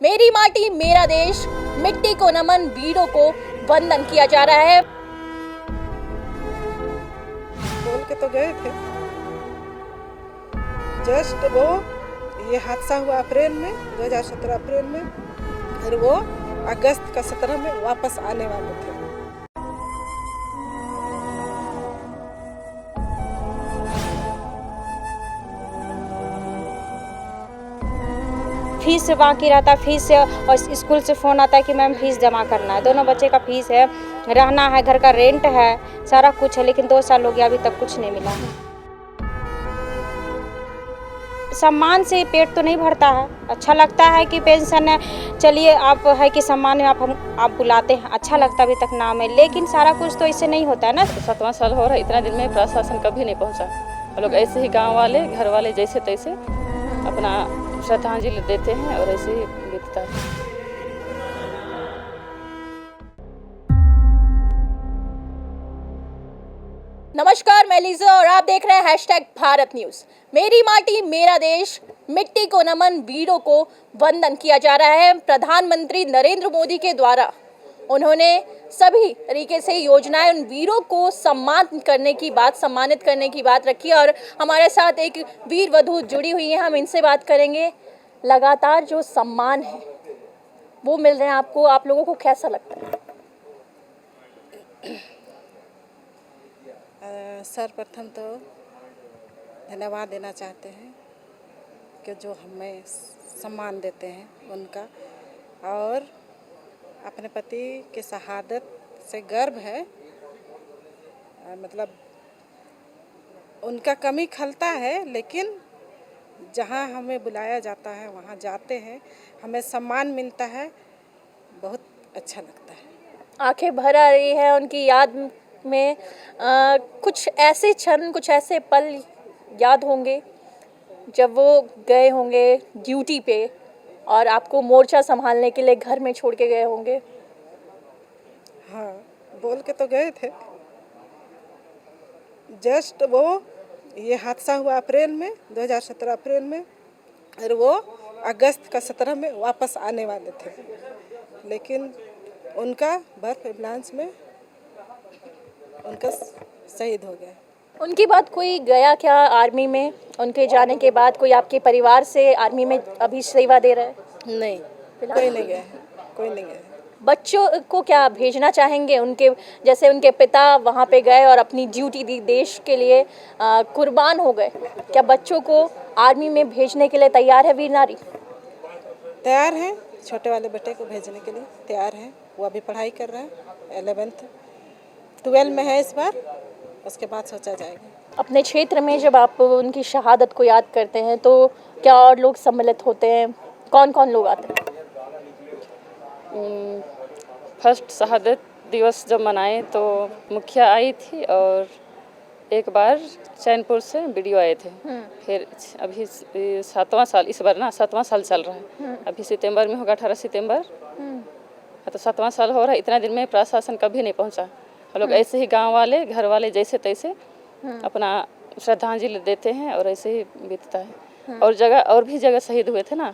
मेरी माटी मेरा देश, मिट्टी को नमन, वीरों को वंदन किया जा रहा है। बोल के तो गए थे। जस्ट वो ये हादसा हुआ अप्रैल में 2017 अप्रैल में, और वो अगस्त का 17 में वापस आने वाले थे। फीस बाकी रहता है, फीस और स्कूल से फ़ोन आता है कि मैम फीस जमा करना है। दोनों बच्चे का फीस है, रहना है, घर का रेंट है, सारा कुछ है, लेकिन 2 साल हो गया अभी तक कुछ नहीं मिला है। सम्मान से पेट तो नहीं भरता है। अच्छा लगता है कि पेंशन है, चलिए आप है कि सम्मान में आप बुलाते हैं, अच्छा लगता है अभी तक नाम है, लेकिन सारा कुछ तो इससे नहीं होता है ना। 7वां साल हो रहा है, इतना दिन में प्रशासन कभी नहीं पहुंचा। हम लोग ऐसे ही गांव वाले, घर वाले जैसे तैसे अपना श्रद्धांजलि देते हैं और ऐसे ही बीतता है। नमस्कार, मैं लीजा और आप देख रहे हैं #भारत न्यूज। मेरी माटी मेरा देश, मिट्टी को नमन, वीरों को वंदन किया जा रहा है। प्रधानमंत्री नरेंद्र मोदी के द्वारा उन्होंने सभी तरीके से योजनाएं उन वीरों को सम्मानित करने की बात रखी और हमारे साथ एक वीर वधू जुड़ी हुई है। हम इनसे बात करेंगे। लगातार जो सम्मान है वो मिल रहे हैं आपको, आप लोगों को कैसा लगता है? सर्वप्रथम तो धन्यवाद देना चाहते हैं कि जो हमें सम्मान देते हैं उनका, और अपने पति की शहादत से गर्व है। मतलब उनका कमी खलता है, लेकिन जहाँ हमें बुलाया जाता है वहाँ जाते हैं, हमें सम्मान मिलता है, बहुत अच्छा लगता है। आंखें भर आ रही है उनकी याद में। कुछ ऐसे क्षण, कुछ ऐसे पल याद होंगे जब वो गए होंगे ड्यूटी पे और आपको मोर्चा संभालने के लिए घर में छोड़ के गए होंगे। हाँ, बोल के तो गए थे। जस्ट वो ये हादसा हुआ अप्रैल में 2017 अप्रैल में, और वो अगस्त का 17 में वापस आने वाले थे, लेकिन उनका बर्फ एम्बुलेंस में उनका शहीद हो गया। उनके बाद कोई गया क्या आर्मी में? उनके जाने के बाद कोई आपके परिवार से आर्मी में अभी सेवा दे रहा है? नहीं, कोई नहीं गया है, कोई नहीं गया है। बच्चों को क्या भेजना चाहेंगे? उनके जैसे उनके पिता वहाँ पे गए और अपनी ड्यूटी दी, देश के लिए कुर्बान हो गए, क्या बच्चों को आर्मी में भेजने के लिए तैयार है वीर नारी? तैयार हैं, छोटे वाले बेटे को भेजने के लिए तैयार हैं। वो अभी पढ़ाई कर रहा है, 11th 12 में है इस बार, उसके बाद सोचा जाएगा। अपने क्षेत्र में जब आप उनकी शहादत को याद करते हैं तो क्या और लोग सम्मिलित होते हैं? कौन कौन लोग आते हैं? फर्स्ट शहादत दिवस जब मनाए तो मुखिया आई थी, और एक बार चैनपुर से वीडियो आए थे। फिर अभी 7वां साल, इस बार ना 7वां साल चल रहा है। अभी सितंबर में होगा, 18 सितंबर। तो 7वां साल हो रहा है, इतना दिन में प्रशासन कभी नहीं पहुंचा। हम लोग ऐसे ही गांव वाले, घर वाले जैसे तैसे अपना श्रद्धांजलि देते हैं और ऐसे ही बीतता है। और जगह और भी जगह शहीद हुए थे ना,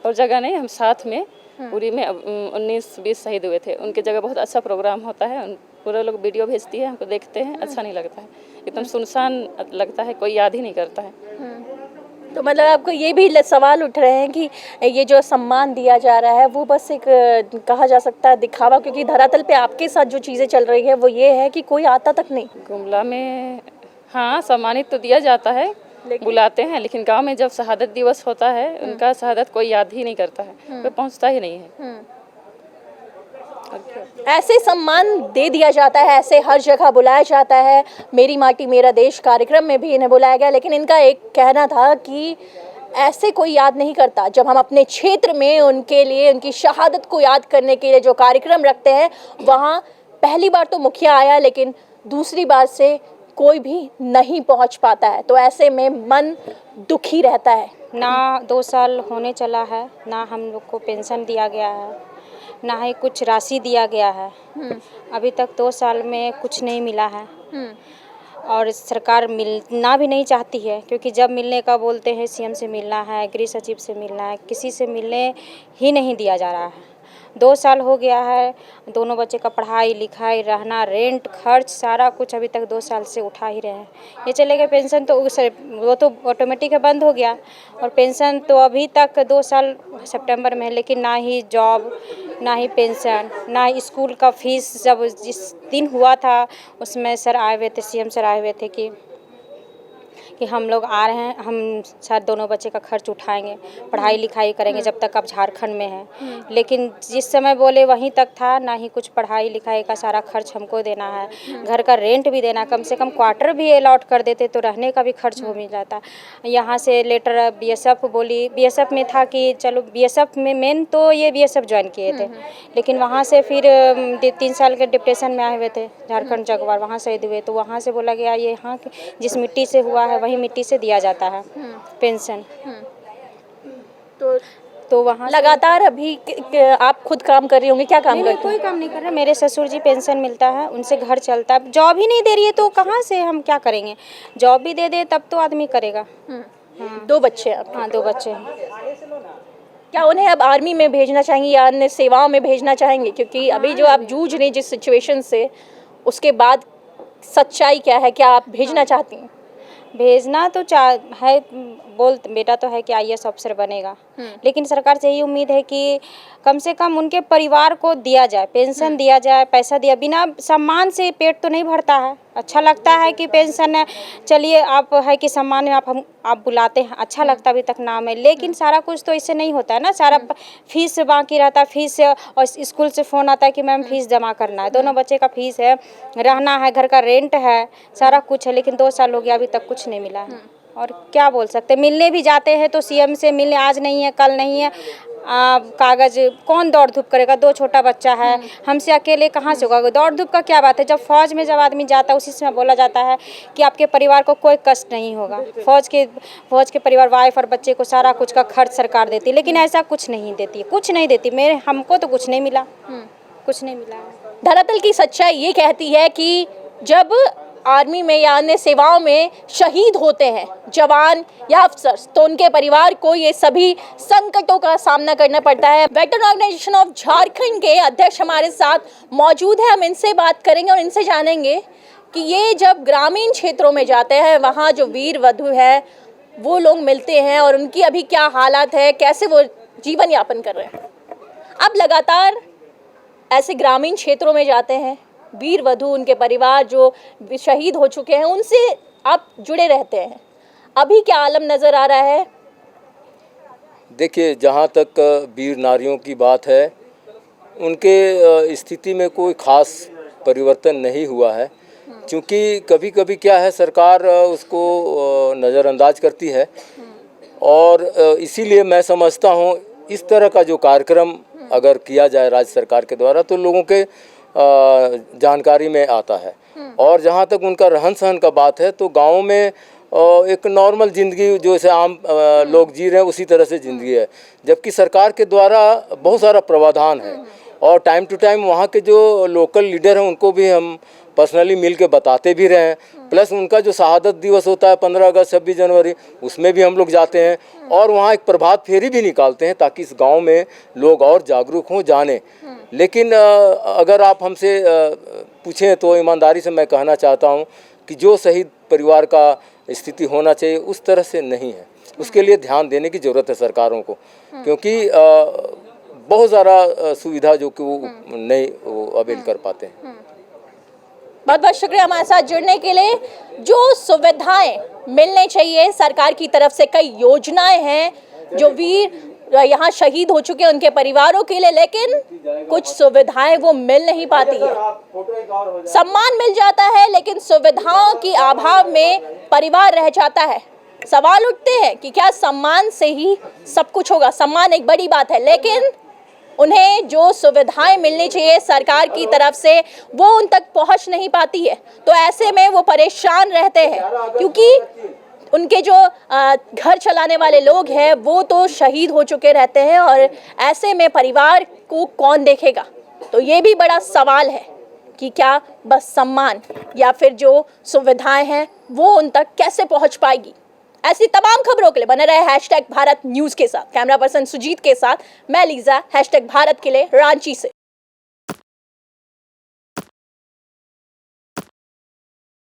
और जगह नहीं, हम साथ में पूरी में 19-20 शहीद हुए थे। उनके जगह बहुत अच्छा प्रोग्राम होता है, पूरे लोग वीडियो भेजती है, हमको देखते हैं, अच्छा नहीं लगता है, एकदम सुनसान लगता है, कोई याद ही नहीं करता है। तो मतलब आपको ये भी सवाल उठ रहे हैं कि ये जो सम्मान दिया जा रहा है वो बस एक कहा जा सकता है दिखावा, क्योंकि धरातल पे आपके साथ जो चीज़ें चल रही है वो ये है कि कोई आता तक नहीं। गुमला में हाँ सम्मानित तो दिया जाता है, बुलाते हैं, लेकिन गांव में जब शहादत दिवस होता है उनका शहादत कोई याद ही नहीं करता है, कोई पहुंचता ही नहीं है। ऐसे सम्मान दे दिया जाता है, ऐसे हर जगह बुलाया जाता है। मेरी माटी मेरा देश कार्यक्रम में भी इन्हें बुलाया गया, लेकिन इनका एक कहना था कि ऐसे कोई याद नहीं करता। जब हम अपने क्षेत्र में उनके लिए, उनकी शहादत को याद करने के लिए जो कार्यक्रम रखते हैं, वहाँ पहली बार तो मुखिया आया, लेकिन दूसरी बार से कोई भी नहीं पहुँच पाता है, तो ऐसे में मन दुखी रहता है। ना 2 साल होने चला है, ना हम लोग को पेंशन दिया गया है, ना ही कुछ राशि दिया गया है। अभी तक 2 साल में कुछ नहीं मिला है। और सरकार मिलना भी नहीं चाहती है, क्योंकि जब मिलने का बोलते हैं सीएम से मिलना है, गृह सचिव से मिलना है, किसी से मिलने ही नहीं दिया जा रहा है। 2 साल हो गया है, दोनों बच्चे का पढ़ाई लिखाई, रहना, रेंट, खर्च सारा कुछ अभी तक 2 साल से उठा ही रहे हैं। ये चले गए पेंशन तो वो तो ऑटोमेटिक है, बंद हो गया, और पेंशन तो अभी तक 2 साल सितंबर में है, लेकिन ना ही जॉब, ना ही पेंशन, ना ही स्कूल का फीस। जब जिस दिन हुआ था उसमें सर आए हुए थे, सीएम सर आए हुए थे कि हम लोग आ रहे हैं, हम सर दोनों बच्चे का खर्च उठाएंगे, पढ़ाई लिखाई करेंगे जब तक आप झारखंड में हैं। लेकिन जिस समय बोले वहीं तक था, ना ही कुछ पढ़ाई लिखाई का सारा खर्च हमको देना है, घर का रेंट भी देना, कम से कम क्वार्टर भी अलॉट कर देते तो रहने का भी खर्च हो मिल जाता। यहाँ से लेटर बीएसएफ बोली, बीएसएफ में था कि चलो बीएसएफ में मेन तो ये बीएसएफ ज्वाइन किए थे, लेकिन वहाँ से फिर 3 साल के डिप्टेशन में आए हुए थे, झारखंड जगवार, वहाँ शहीद हुए, तो वहाँ से बोला गया ये यहाँ जिस मिट्टी से हुआ है वही मिट्टी से दिया जाता है पेंशन। तो वहाँ लगातार अभी आप खुद काम कर रही होंगी, क्या काम करती हैं? कोई काम नहीं कर रहे, मेरे ससुर जी पेंशन मिलता है, उनसे घर चलता है। जॉब ही नहीं दे रही है तो कहाँ से हम क्या करेंगे? जॉब भी दे दे तब तो आदमी करेगा। 2 बच्चे हैं आपके? हाँ, 2 बच्चे हैं। क्या उन्हें अब आर्मी में भेजना चाहेंगी या अन्य सेवाओं में भेजना चाहेंगे? क्योंकि अभी जो आप जूझ रही जिस सिचुएशन से, उसके बाद सच्चाई क्या है? क्या आप भेजना चाहती हैं? भेजना तो है, बेटा तो है कि आईएएस अफसर बनेगा, लेकिन सरकार से यही उम्मीद है कि कम से कम उनके परिवार को दिया जाए, पेंशन दिया जाए, पैसा दिया। बिना सम्मान से पेट तो नहीं भरता है। अच्छा लगता है कि पेंशन है, चलिए आप है कि सम्मान में आप बुलाते हैं, अच्छा लगता अभी तक नाम है, लेकिन सारा कुछ तो इससे नहीं होता है ना। सारा फीस बाकी रहता है, फीस, और स्कूल से फ़ोन आता है कि मैम फीस जमा करना है, दोनों बच्चे का फीस है, रहना है, घर का रेंट है, सारा कुछ है, लेकिन 2 साल हो गया अभी तक कुछ नहीं मिला है। और क्या बोल सकते, मिलने भी जाते हैं तो सीएम से मिलने आज नहीं है कल नहीं है, कागज कौन दौड़ धूप करेगा? 2 छोटा बच्चा है, हमसे अकेले कहाँ से होगा? दौड़ धूप का क्या बात है? जब फौज में जब आदमी जाता है उसी समय बोला जाता है कि आपके परिवार को कोई कष्ट नहीं होगा। फौज के परिवार, वाइफ और बच्चे को सारा कुछ का खर्च सरकार देती है, लेकिन ऐसा कुछ नहीं देती, कुछ नहीं देती। हमको तो कुछ नहीं मिला, कुछ नहीं मिला। धरातल की सच्चाई ये कहती है कि जब आर्मी में या अन्य सेवाओं में शहीद होते हैं जवान या अफसर, तो उनके परिवार को ये सभी संकटों का सामना करना पड़ता है। वेटरन ऑर्गेनाइजेशन ऑफ झारखंड के अध्यक्ष हमारे साथ मौजूद है, हम इनसे बात करेंगे और इनसे जानेंगे कि ये जब ग्रामीण क्षेत्रों में जाते हैं, वहाँ जो वीर वधु है वो लोग मिलते हैं और उनकी अभी क्या हालात है, कैसे वो जीवन यापन कर रहे हैं। अब लगातार ऐसे ग्रामीण क्षेत्रों में जाते हैं, वीर वधु, उनके परिवार जो शहीद हो चुके हैं, उनसे आप जुड़े रहते हैं। अभी क्या आलम नज़र आ रहा है? देखिए, जहाँ तक वीर नारियों की बात है, उनके स्थिति में कोई ख़ास परिवर्तन नहीं हुआ है, क्योंकि कभी कभी क्या है, सरकार उसको नज़रअंदाज करती है, और इसीलिए मैं समझता हूँ इस तरह का जो कार्यक्रम अगर किया जाए राज्य सरकार के द्वारा तो लोगों के जानकारी में आता है। और जहाँ तक उनका रहन सहन का बात है, तो गाँव में एक नॉर्मल ज़िंदगी जो ऐसे आम लोग जी रहे हैं उसी तरह से ज़िंदगी है, जबकि सरकार के द्वारा बहुत सारा प्रावधान है, और टाइम टू टाइम वहाँ के जो लोकल लीडर हैं उनको भी हम पर्सनली मिल के बताते भी रहे हैं। प्लस उनका जो शहादत दिवस होता है 15 अगस्त 26 जनवरी, उसमें भी हम लोग जाते हैं और वहाँ एक प्रभात फेरी भी निकालते हैं ताकि इस गांव में लोग और जागरूक हों, जानें। लेकिन अगर आप हमसे पूछें तो ईमानदारी से मैं कहना चाहता हूँ कि जो शहीद परिवार का स्थिति होना चाहिए उस तरह से नहीं है। उसके लिए ध्यान देने की ज़रूरत है सरकारों को, क्योंकि बहुत ज़्यादा सुविधा जो कि वो नहीं अवेल कर पाते हैं। बहुत बहुत शुक्रिया हमारे साथ जुड़ने के लिए। जो सुविधाएं मिलने चाहिए सरकार की तरफ से, कई योजनाएं हैं जो वीर यहाँ शहीद हो चुके हैं उनके परिवारों के लिए, लेकिन कुछ सुविधाएं वो मिल नहीं पाती है। सम्मान मिल जाता है लेकिन सुविधाओं की अभाव में परिवार रह जाता है। सवाल उठते हैं कि क्या सम्मान से ही सब कुछ होगा? सम्मान एक बड़ी बात है, लेकिन उन्हें जो सुविधाएं मिलनी चाहिए सरकार की तरफ से वो उन तक पहुंच नहीं पाती है। तो ऐसे में वो परेशान रहते हैं, क्योंकि उनके जो घर चलाने वाले लोग हैं वो तो शहीद हो चुके रहते हैं, और ऐसे में परिवार को कौन देखेगा? तो ये भी बड़ा सवाल है कि क्या बस सम्मान या फिर जो सुविधाएं हैं वो उन तक कैसे पहुंच पाएगी। ऐसी तमाम खबरों के लिए बने रहे #भारत न्यूज़ के साथ। कैमरा पर्सन सुजीत के साथ मैं लीजा, #भारत के लिए रांची से।